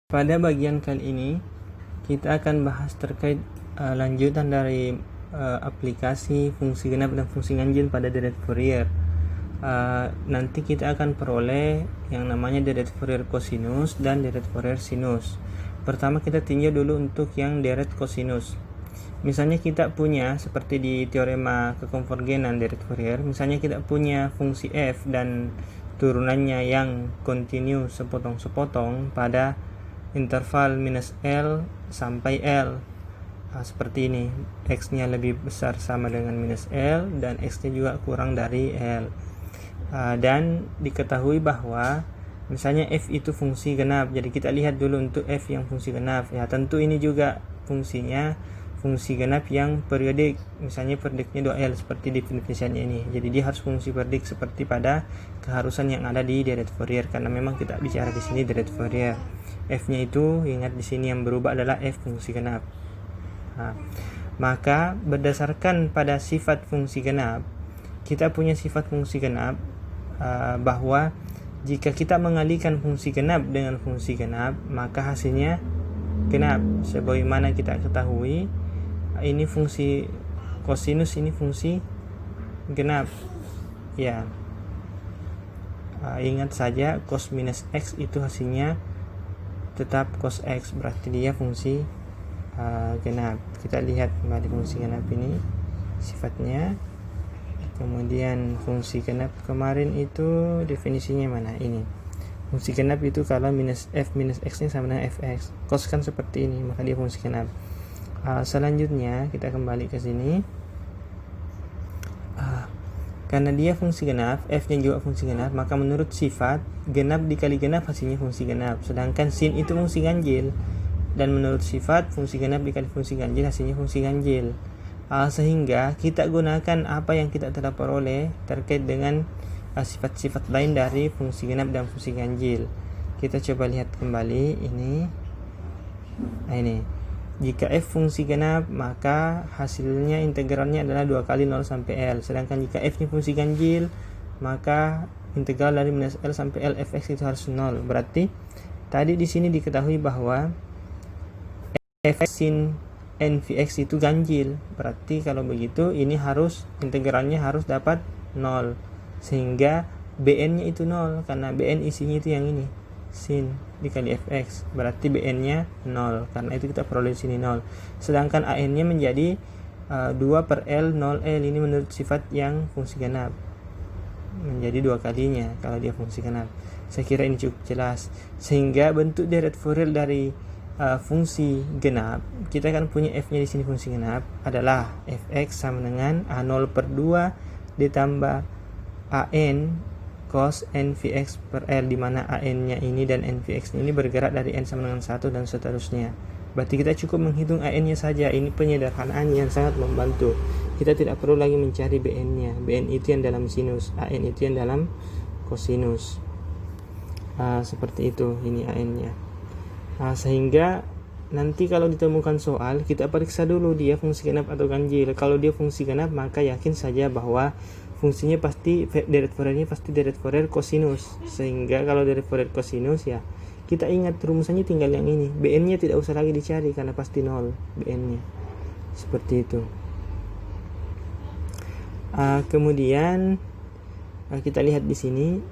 Pada bagian kali ini kita akan bahas terkait lanjutan dari aplikasi fungsi genap dan fungsi ganjil pada deret Fourier. Nanti kita akan peroleh yang namanya deret Fourier kosinus dan deret Fourier sinus. Pertama kita tinjau dulu untuk yang deret kosinus. Misalnya kita punya seperti di teorema kekonvergenan deret Fourier, misalnya kita punya fungsi f dan turunannya yang kontinu sepotong-sepotong pada interval minus L sampai L. Seperti ini, X-nya lebih besar sama dengan minus L dan X-nya juga kurang dari L. Dan diketahui bahwa misalnya F itu fungsi genap, jadi kita lihat dulu untuk F yang fungsi genap. Ya tentu ini juga fungsinya fungsi genap yang periodik, misalnya periodiknya 2L seperti definisinya ini. Jadi dia harus fungsi periodik seperti pada keharusan yang ada di deret Fourier, karena memang kita bicara di sini deret Fourier. F-nya itu ingat di sini yang berubah adalah F fungsi genap. Maka berdasarkan pada sifat fungsi genap, kita punya sifat fungsi genap bahwa jika kita mengalihkan fungsi genap dengan fungsi genap, maka hasilnya genap. Sebagaimana kita ketahui, ini fungsi kosinus, ini fungsi genap. Ya, ingat saja cos minus X itu hasilnya tetap cos X, berarti dia fungsi genap. Kita lihat kembali fungsi genap ini sifatnya. Kemudian fungsi genap kemarin itu definisinya mana? Ini fungsi genap itu kalau minus f minus x nya sama dengan fx, cos kan seperti ini, maka dia fungsi genap. Selanjutnya kita kembali ke sini. Karena dia fungsi genap, f-nya juga fungsi genap, maka menurut sifat genap dikali genap hasilnya fungsi genap. Sedangkan sin itu fungsi ganjil, dan menurut sifat fungsi genap dikali fungsi ganjil hasilnya fungsi ganjil. Sehingga kita gunakan apa yang kita telah peroleh terkait dengan sifat-sifat lain dari fungsi genap dan fungsi ganjil. Kita coba lihat kembali ini. Jika f fungsi genap, maka hasilnya integralnya adalah 2 kali 0 sampai L. Sedangkan jika f nya fungsi ganjil, maka integral dari minus L sampai L fx itu harus 0. Berarti tadi di sini diketahui bahwa f sin nvx itu ganjil. Berarti kalau begitu ini harus integralnya harus dapat 0. Sehingga bn nya itu 0, karena bn isinya itu yang ini, sin dikali fx, berarti bn nya 0, karena itu kita peroleh di sini 0. Sedangkan an nya menjadi 2 per L 0L, ini menurut sifat yang fungsi genap, menjadi 2 kalinya kalau dia fungsi genap. Saya kira ini cukup jelas. Sehingga bentuk deret Fourier dari fungsi genap, kita akan punya f nya di sini fungsi genap adalah fx sama dengan a0 per 2 ditambah an cos nvx per L, dimana an nya ini dan nvx ini bergerak dari n sama dengan 1 dan seterusnya. Berarti kita cukup menghitung an nya saja. Ini penyederhanaan yang sangat membantu. Kita tidak perlu lagi mencari bn nya. Bn itu yang dalam sinus, an itu yang dalam kosinus. Seperti itu ini an nya. Sehingga nanti kalau ditemukan soal, kita periksa dulu dia fungsi genap atau ganjil. Kalau dia fungsi genap, maka yakin saja bahwa fungsinya pasti deret Fouriernya pasti deret Fourier kosinus. Sehingga kalau deret Fourier kosinus, ya kita ingat rumusannya tinggal yang ini. bn nya tidak usah lagi dicari karena pasti 0 bn nya. Seperti itu. Kemudian kita lihat di sini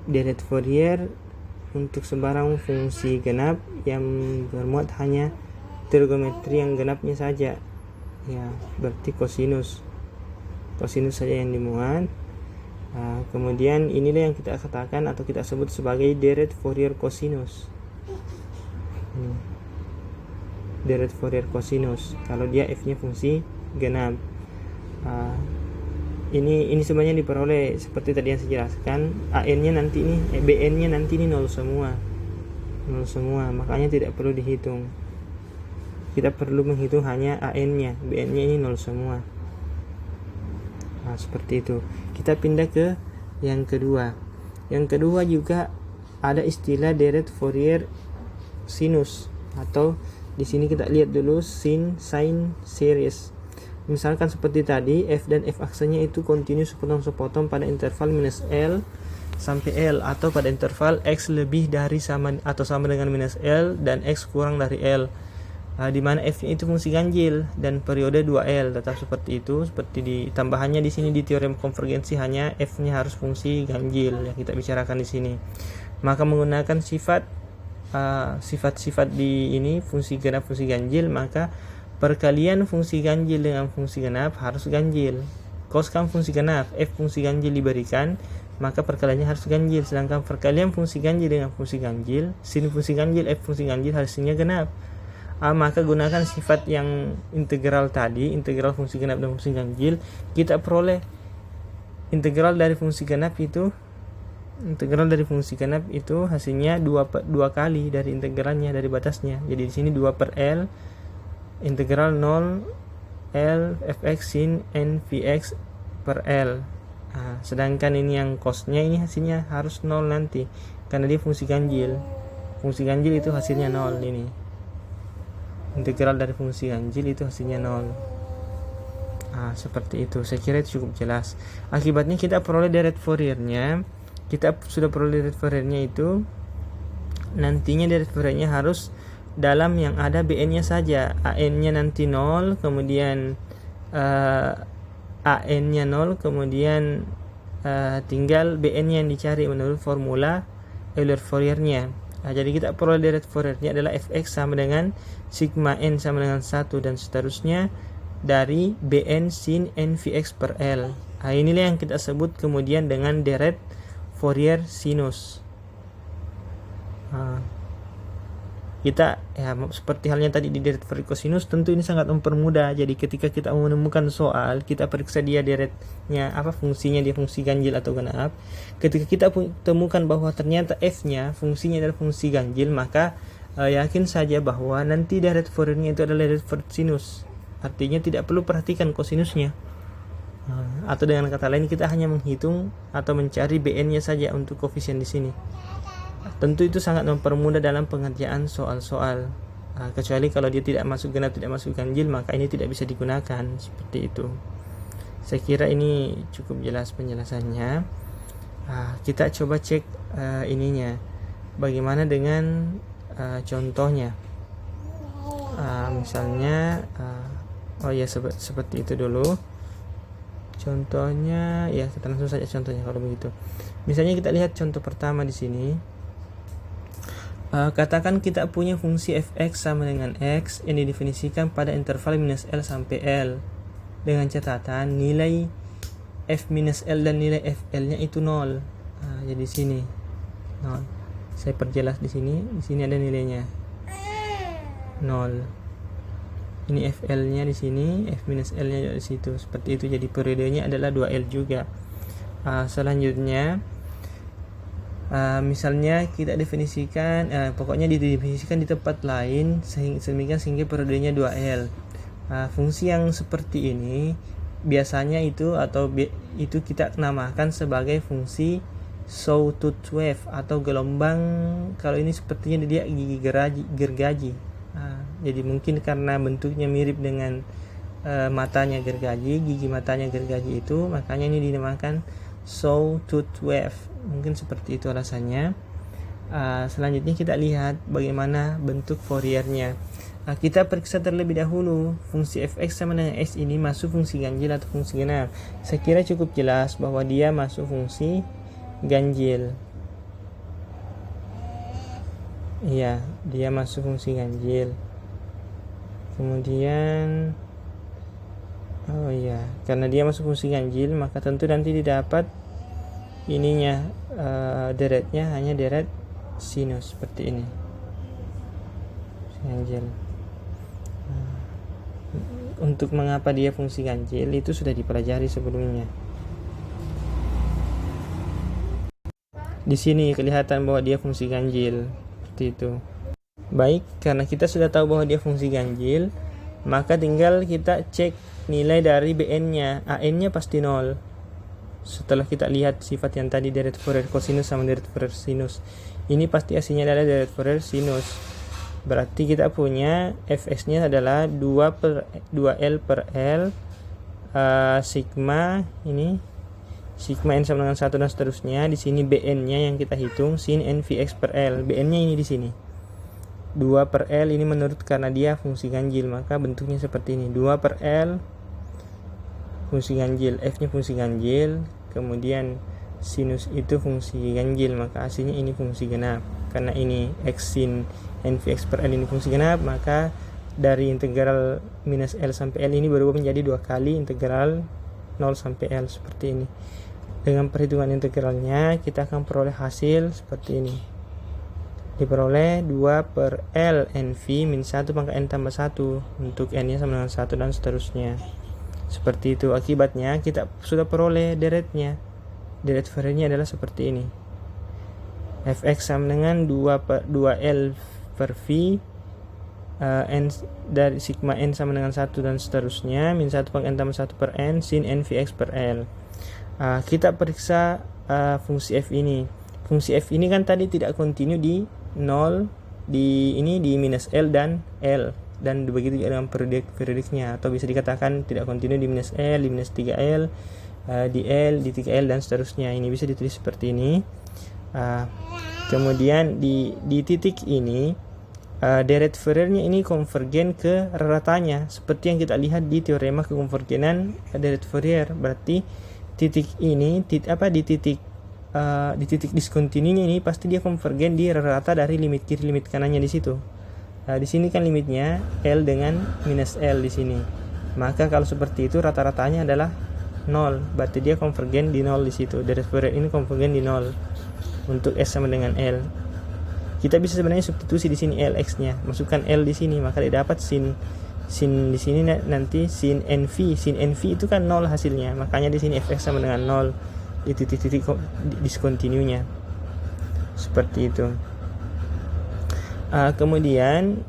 deret Fourier untuk sembarang fungsi genap yang bermuat hanya trigonometri yang genapnya saja. Ya, berarti kosinus saja yang dimuat. Kemudian inilah yang kita katakan atau kita sebut sebagai deret Fourier kosinus. Deret Fourier kosinus kalau dia f-nya fungsi genap. Ini sebenarnya diperoleh seperti tadi yang saya jelaskan. an-nya nanti ini bn-nya nanti ini 0 semua, makanya tidak perlu dihitung. Kita perlu menghitung hanya an-nya, bn-nya ini 0 semua. Seperti itu. Kita pindah ke yang kedua. Yang kedua juga ada istilah deret Fourier sinus, atau di sini kita lihat dulu sin series. Misalkan seperti tadi, f dan f aksanya itu kontinu sepotong-sepotong pada interval minus L sampai L, atau pada interval X lebih dari sama atau sama dengan minus L dan X kurang dari L, di mana F-nya itu fungsi ganjil dan periode 2L. Tetap seperti itu, seperti di tambahannya di sini di teorem konvergensi hanya F-nya harus fungsi ganjil yang kita bicarakan di sini. Maka menggunakan sifat-sifat di ini fungsi genap fungsi ganjil, maka perkalian fungsi ganjil dengan fungsi genap harus ganjil. Koskan fungsi genap F fungsi ganjil diberikan, maka perkaliannya harus ganjil. Sedangkan perkalian fungsi ganjil dengan fungsi ganjil, sin fungsi ganjil F fungsi ganjil hasilnya genap. Maka gunakan sifat yang integral tadi, integral fungsi genap dan fungsi ganjil, kita peroleh integral dari fungsi genap itu hasilnya 2 kali dari integralnya, dari batasnya. Jadi di sini 2 per L integral 0 L fx sin n vx per L. Sedangkan ini yang cosnya ini hasilnya harus 0 nanti karena dia fungsi ganjil. Fungsi ganjil itu hasilnya 0 ini. Integral dari fungsi ganjil itu hasilnya 0. Seperti itu. Saya kira itu cukup jelas. Akibatnya kita peroleh deret Fourier-nya. Kita sudah peroleh deret Fourier-nya itu. Nantinya deret Fourier-nya harus dalam yang ada Bn-nya saja. An-nya nanti 0, kemudian An-nya 0, kemudian tinggal Bn-nya yang dicari menurut formula Euler-Fourier-nya. Jadi kita peroleh deret Fourier-nya adalah fx sama dengan sigma n sama dengan 1 dan seterusnya dari Bn sin n Vx per L. Inilah yang kita sebut kemudian dengan deret Fourier sinus. Kita seperti halnya tadi di deret Fourier cosinus, tentu ini sangat mempermudah. Jadi ketika kita menemukan soal, kita periksa dia deretnya fungsinya, dia fungsi ganjil atau genap. Ketika kita temukan bahwa ternyata f-nya fungsinya adalah fungsi ganjil, maka yakin saja bahwa nanti deret Fourier-nya itu adalah deret Fourier sinus. Artinya tidak perlu perhatikan kosinusnya. Atau dengan kata lain, kita hanya menghitung atau mencari Bn-nya saja untuk koefisien di sini. Tentu itu sangat mempermudah dalam pengerjaan soal-soal. Kecuali kalau dia tidak masuk genap, tidak masuk ganjil, maka ini tidak bisa digunakan. Seperti itu. Saya kira ini cukup jelas penjelasannya. Kita coba cek ininya. Bagaimana dengan contohnya? Misalnya, seperti itu dulu. Contohnya, ya kita langsung saja contohnya kalau begitu. Misalnya kita lihat contoh pertama di sini. Katakan kita punya fungsi fx sama dengan x yang didefinisikan pada interval minus L sampai L, dengan catatan nilai f minus L dan nilai fl-nya itu 0. Jadi sini 0. Saya perjelas di sini. Di sini ada nilainya 0. Ini fl-nya di sini, f minus L-nya di situ. Seperti itu. Jadi periodenya adalah 2L juga. Selanjutnya misalnya kita definisikan, pokoknya didefinisikan di tempat lain sehingga periodenya 2L. Fungsi yang seperti ini biasanya itu kita namakan sebagai fungsi sawtooth wave atau gelombang. Kalau ini sepertinya dia gigi gergaji. Jadi mungkin karena bentuknya mirip dengan matanya gergaji, gigi matanya gergaji itu, makanya ini dinamakan sawtooth wave. Mungkin seperti itu alasannya. Selanjutnya kita lihat bagaimana bentuk Fourier-nya. Kita periksa terlebih dahulu fungsi fx sama dengan x ini masuk fungsi ganjil atau fungsi genap. Saya kira cukup jelas bahwa dia masuk fungsi ganjil. Iya, dia masuk fungsi ganjil. Kemudian karena dia masuk fungsi ganjil, maka tentu nanti didapat ininya deretnya hanya deret sinus seperti ini, ganjil. Untuk mengapa dia fungsi ganjil itu sudah dipelajari sebelumnya. Di sini kelihatan bahwa dia fungsi ganjil seperti itu. Baik, karena kita sudah tahu bahwa dia fungsi ganjil, maka tinggal kita cek nilai dari Bn-nya. An-nya pasti 0. Setelah kita lihat sifat yang tadi deret Fourier cosinus sama deret Fourier sinus, ini pasti hasilnya adalah deret Fourier sinus. Berarti kita punya fx-nya adalah 2L per L sigma sigma n sama dengan 1 dan seterusnya. Di sini bn-nya yang kita hitung sin n Vx per L. Bn-nya ini di sini 2 per L, ini menurut karena dia fungsi ganjil, maka bentuknya seperti ini, 2 per L fungsi ganjil, f-nya fungsi ganjil, kemudian sinus itu fungsi ganjil, maka hasilnya ini fungsi genap. Karena ini x sin n Vx per L ini fungsi genap, maka dari integral minus L sampai L ini berubah menjadi 2 kali integral 0 sampai L seperti ini. Dengan perhitungan integralnya kita akan peroleh hasil seperti ini. Diperoleh 2 per L NV min 1 pangkat N tambah 1 untuk N nya sama dengan 1 dan seterusnya. Seperti itu. Akibatnya kita sudah peroleh deretnya. Deret Fourier-nya adalah seperti ini. Fx sama dengan 2L per V N dari sigma N sama dengan 1 dan seterusnya min 1 pangkat N tambah 1 per N sin N Vx per L. Kita periksa fungsi f ini. Fungsi f ini kan tadi tidak kontinu di 0, di minus L dan L, dan begitu juga dengan periodiknya, atau bisa dikatakan tidak kontinu di minus L, di minus 3L, di L, di 3L dan seterusnya. Ini bisa ditulis seperti ini. Kemudian di titik ini deret Fourier-nya ini konvergen ke raratanya seperti yang kita lihat di teorema kekonvergenan deret Fourier. Berarti titik ini di titik diskontinunya ini pasti dia konvergen di rata dari limit kiri limit kanannya di situ. Di sini kan limitnya L dengan minus L di sini. Maka kalau seperti itu rata-ratanya adalah 0. Berarti dia konvergen di 0 di situ. Deret Fourier ini konvergen di 0 untuk S sama dengan L. Kita bisa sebenarnya substitusi di sini Lx-nya, masukkan L di sini, maka didapat sin di sini nanti sin NV. Sin NV itu kan 0 hasilnya, makanya di sini Fx sama dengan 0 di titik-titik diskontinunya. Seperti itu. Kemudian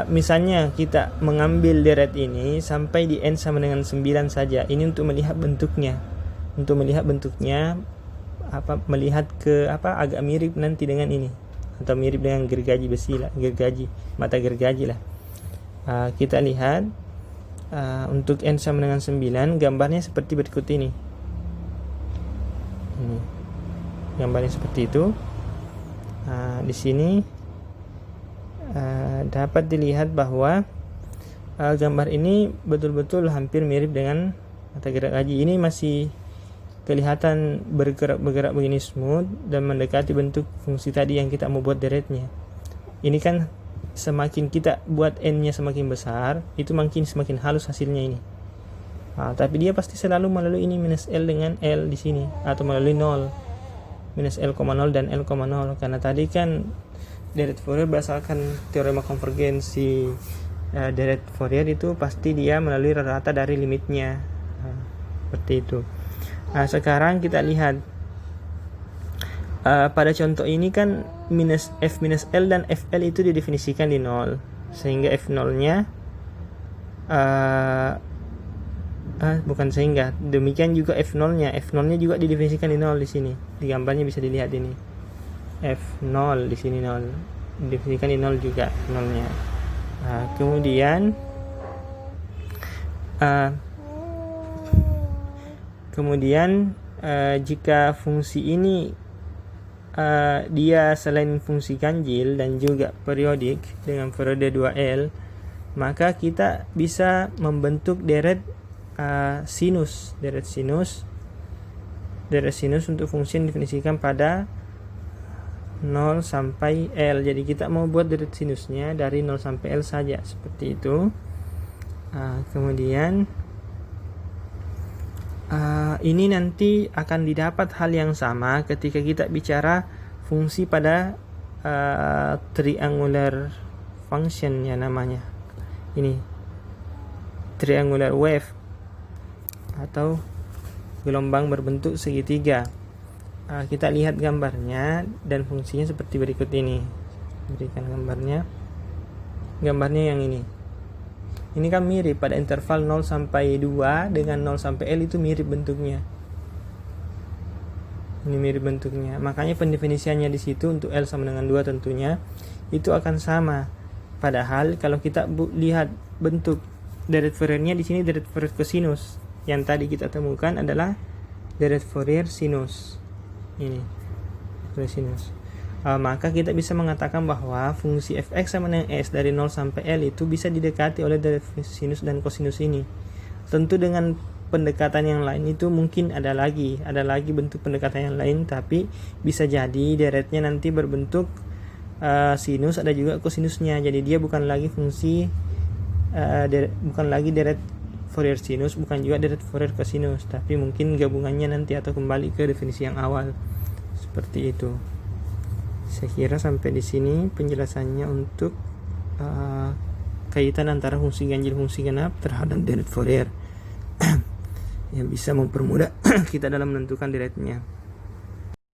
misalnya kita mengambil deret ini sampai di N sama dengan 9 saja. Ini untuk melihat bentuknya. Melihat ke agak mirip nanti dengan ini, atau mirip dengan gergaji besi lah, mata gergaji lah. Kita lihat untuk N sama dengan 9, gambarnya seperti berikut ini. Gambarnya seperti itu. Di sini dapat dilihat bahwa gambar ini betul-betul hampir mirip dengan mata gergaji. Ini masih kelihatan bergerak begini smooth dan mendekati bentuk fungsi tadi yang kita mau buat deretnya. Ini kan semakin kita buat N-nya semakin besar, itu makin semakin halus hasilnya ini. Tapi dia pasti selalu melalui ini minus L dengan L di sini, atau melalui 0, minus L,0 dan L,0, karena tadi kan deret Fourier berdasarkan teorema konvergensi deret Fourier itu pasti dia melalui rata dari limitnya. Seperti itu. Sekarang kita lihat pada contoh ini kan F minus L dan FL itu didefinisikan di 0, sehingga F0-nya demikian juga F0-nya juga didefinisikan di 0 di sini. Di gambarnya bisa dilihat ini. F0 di sini 0. Didefinisikan di 0 juga 0-nya. Kemudian jika fungsi ini dia selain fungsi ganjil dan juga periodik dengan periode 2L, maka kita bisa membentuk deret sinus untuk fungsi yang didefinisikan pada 0 sampai L. Jadi kita mau buat deret sinusnya dari 0 sampai L saja, seperti itu. Kemudian ini nanti akan didapat hal yang sama ketika kita bicara fungsi pada triangular function ya namanya. Ini triangular wave atau gelombang berbentuk segitiga. Kita lihat gambarnya dan fungsinya seperti berikut ini. Berikan gambarnya. Gambarnya yang ini. Ini kan mirip pada interval 0 sampai 2 dengan 0 sampai L itu mirip bentuknya. Ini mirip bentuknya. Makanya pendefinisiannya di situ untuk L sama dengan 2 tentunya itu akan sama. Padahal kalau kita lihat bentuk deret Fourier-nya di sini deret Fourier kosinus. Yang tadi kita temukan adalah deret Fourier sinus. Ini Fourier sinus. Maka kita bisa mengatakan bahwa fungsi fx sama dengan s dari 0 sampai L itu bisa didekati oleh deret sinus dan kosinus ini. Tentu dengan pendekatan yang lain itu mungkin ada lagi bentuk pendekatan yang lain, tapi bisa jadi deretnya nanti berbentuk sinus, ada juga kosinusnya. Jadi dia bukan lagi fungsi bukan lagi deret Fourier sinus, bukan juga deret Fourier kosinus, tapi mungkin gabungannya nanti atau kembali ke definisi yang awal. Seperti itu. Saya kira sampai di sini penjelasannya untuk kaitan antara fungsi ganjil fungsi genap terhadap deret Fourier yang bisa mempermudah kita dalam menentukan deretnya.